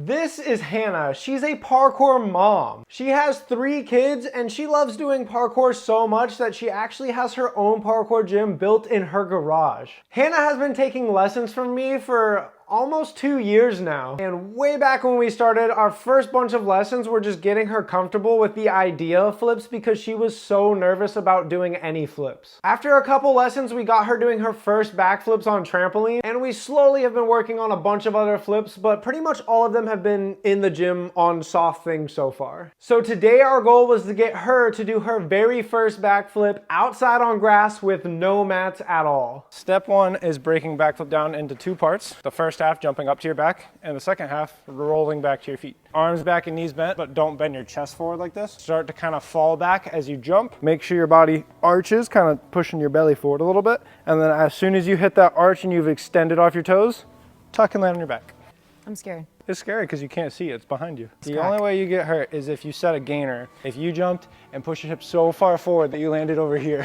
This is Hannah. She's a parkour mom. She has 3 kids and she loves doing parkour so much that she actually has her own parkour gym built in her garage. Hannah has been taking lessons from me for almost 2 years now. And way back when we started, our first bunch of lessons were just getting her comfortable with the idea of flips because she was so nervous about doing any flips. After a couple lessons, we got her doing her first backflips on trampoline, and we slowly have been working on a bunch of other flips, but pretty much all of them have been in the gym on soft things so far. So today our goal was to get her to do her very first backflip outside on grass with no mats at all. Step 1 is breaking backflip down into 2 parts. The first half jumping up to your back, and the second half rolling back to your feet. Arms back and knees bent, but don't bend your chest forward like this. Start to kind of fall back as you jump. Make sure your body arches, kind of pushing your belly forward a little bit. And then as soon as you hit that arch and you've extended off your toes, tuck and land on your back. I'm scared. It's scary because you can't see it. It's behind you. The only way you get hurt is if you set a gainer. If you jumped and pushed your hips so far forward that you landed over here.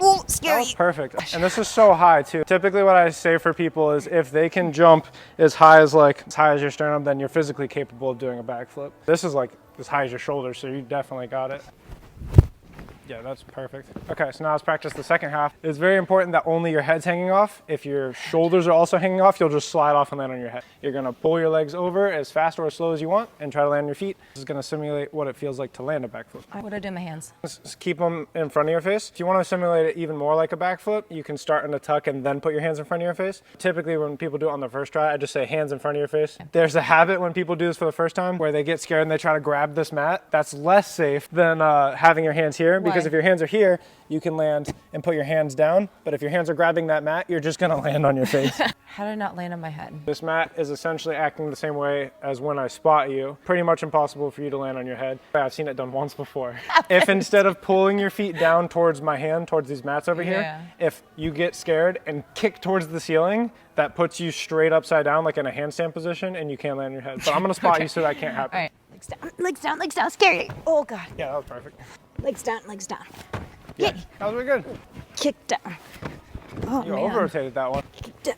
Ooh, scary. That was perfect. And this is so high too. Typically what I say for people is if they can jump as high as your sternum, then you're physically capable of doing a backflip. This is like as high as your shoulders, so you definitely got it. Yeah, that's perfect. Okay, so now let's practice the second half. It's very important that only your head's hanging off. If your shoulders are also hanging off, you'll just slide off and land on your head. You're gonna pull your legs over as fast or as slow as you want and try to land on your feet. This is gonna simulate what it feels like to land a backflip. What do I do with my hands? Just keep them in front of your face. If you want to simulate it even more like a backflip, you can start in a tuck and then put your hands in front of your face. Typically when people do it on their first try, I just say hands in front of your face. There's a habit when people do this for the first time where they get scared and they try to grab this mat. That's less safe than having your hands here, because if your hands are here, you can land and put your hands down, but if your hands are grabbing that mat, you're just gonna land on your face. How do I not land on my head? This mat is essentially acting the same way as when I spot you. Pretty much impossible for you to land on your head. I've seen it done once before. If instead of pulling your feet down towards my hand, towards these mats over here, if you get scared and kick towards the ceiling, that puts you straight upside down like in a handstand position and you can't land on your head. But I'm gonna spot you so that can't happen. All right, legs down, legs down, legs down, scary. Oh God. Yeah, that was perfect. Legs down, legs down. Yeah, that was really good. Kick down. Oh, you man. over-rotated that one. Kick down.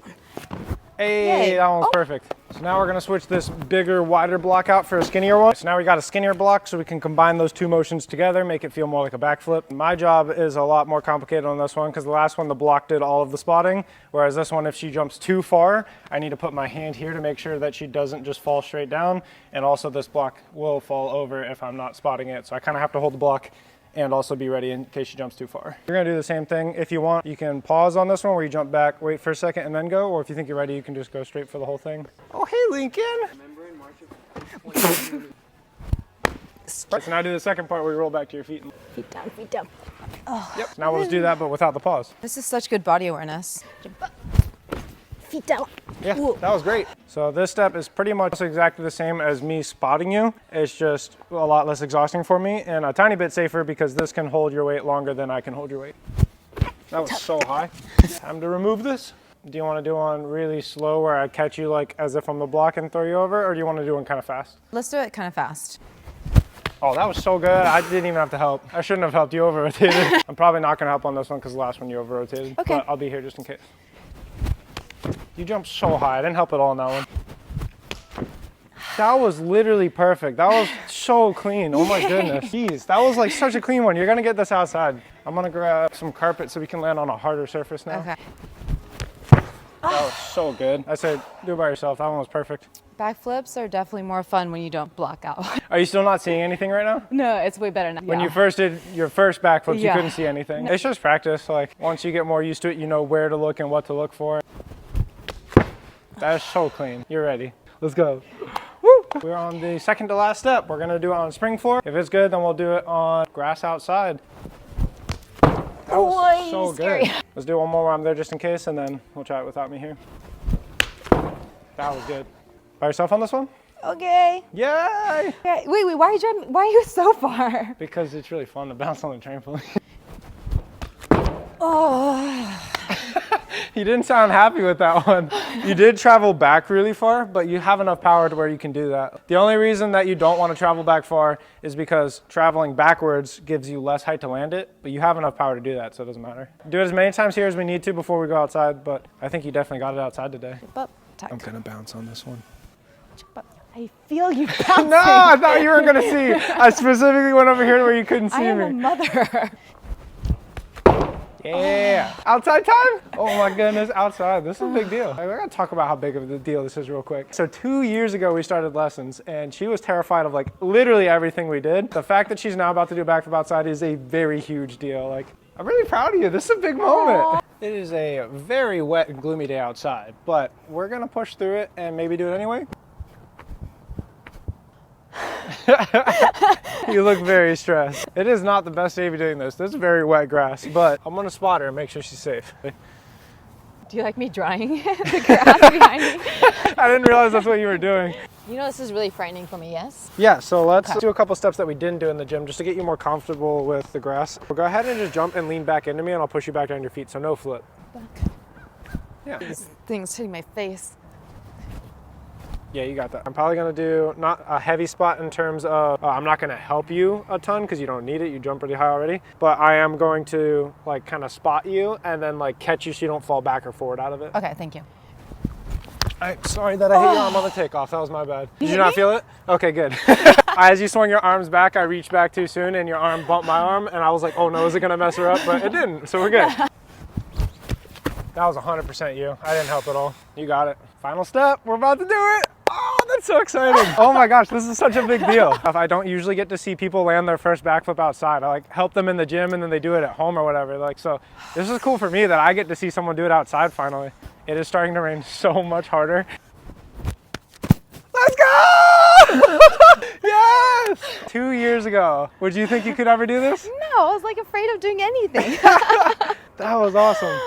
Hey, Yay. that one was perfect. So now we're gonna switch this bigger, wider block out for a skinnier one. So now we got a skinnier block so we can combine those 2 motions together, make it feel more like a backflip. My job is a lot more complicated on this one because the last one, the block did all of the spotting. Whereas this one, if she jumps too far, I need to put my hand here to make sure that she doesn't just fall straight down. And also this block will fall over if I'm not spotting it. So I kind of have to hold the block and also be ready in case she jumps too far. You're gonna do the same thing. If you want, you can pause on this one where you jump back, wait for a second and then go, or if you think you're ready, you can just go straight for the whole thing. Oh, hey, Lincoln. Remember in March of so now do the second part where you roll back to your feet. Feet down, feet down. Oh. Yep, now we'll just do that, but without the pause. This is such good body awareness. Feet down. Yeah, Ooh. that was great. So this step is pretty much exactly the same as me spotting you. It's just a lot less exhausting for me and a tiny bit safer because this can hold your weight longer than I can hold your weight. That was so high. Time to remove this. Do you want to do one really slow where I catch you like as if I'm the block and throw you over, or do you want to do one kind of fast? Let's do it kind of fast. Oh, that was so good. I didn't even have to help. I shouldn't have helped you over-rotated. I'm probably not going to help on this one because the last one you over-rotated. Okay. But I'll be here just in case. You jumped so high. I didn't help at all on that one. That was literally perfect. That was so clean. Oh my goodness. Jeez, that was like such a clean one. You're going to get this outside. I'm going to grab some carpet so we can land on a harder surface now. Okay. That was so good. I said, do it by yourself. That one was perfect. Backflips are definitely more fun when you don't block out. Are you still not seeing anything right now? No, it's way better now. When you first did your first backflips, you Yeah. couldn't see anything. It's just practice. Like once you get more used to it, you know where to look and what to look for. That is so clean. You're ready. Let's go. Woo! We're on the second to last step. We're gonna do it on a spring floor. If it's good, then we'll do it on grass outside. That was so good. Let's do one more while I'm there just in case, and then we'll try it without me here. That was good. By yourself on this one? Okay. Yay! Okay. Wait, why are you driving? Why are you so far? Because it's really fun to bounce on the trampoline. Oh. You didn't sound happy with that one. You did travel back really far, but you have enough power to where you can do that. The only reason that you don't want to travel back far is because traveling backwards gives you less height to land it, but you have enough power to do that, so it doesn't matter. Do it as many times here as we need to before we go outside, but I think you definitely got it outside today. But I'm gonna bounce on this one. I feel you bouncing. No, I thought you were gonna see. I specifically went over here where you couldn't see I am me. a mother. Yeah. Outside time? Oh my goodness, outside. This is a big deal. I gotta talk about how big of a deal this is real quick. So 2 years ago we started lessons and she was terrified of like literally everything we did. The fact that she's now about to do a backflip outside is a very huge deal. Like, I'm really proud of you. This is a big moment. It is a very wet and gloomy day outside, but we're gonna push through it and maybe do it anyway. You look very stressed. It is not the best day to be doing this. This is very wet grass, but I'm gonna spot her and make sure she's safe. Do you like me drying the grass behind me? I didn't realize that's what you were doing. You know this is really frightening for me, yes? Yeah, so let's do a couple steps that we didn't do in the gym just to get you more comfortable with the grass. We'll go ahead and just jump and lean back into me and I'll push you back down your feet, so no flip. Back. Yeah. These things hitting my face. Yeah, you got that. I'm probably gonna do not a heavy spot in terms of, I'm not gonna help you a ton because you don't need it, you jump pretty high already, but I am going to like kind of spot you and then like catch you so you don't fall back or forward out of it. Okay, thank you. I'm sorry that I hit your arm on the takeoff, that was my bad. Did you not feel it? Okay, good. As you swung your arms back, I reached back too soon and your arm bumped my arm and I was like, oh no, is it gonna mess her up? But it didn't, so we're good. That was 100% you. I didn't help at all. You got it. Final step, we're about to do it. Oh, that's so exciting. Oh my gosh, this is such a big deal. I don't usually get to see people land their first backflip outside. I like help them in the gym and then they do it at home or whatever. Like, so this is cool for me that I get to see someone do it outside finally. It is starting to rain so much harder. Let's go! Yes! 2 years ago, would you think you could ever do this? No, I was like afraid of doing anything. That was awesome.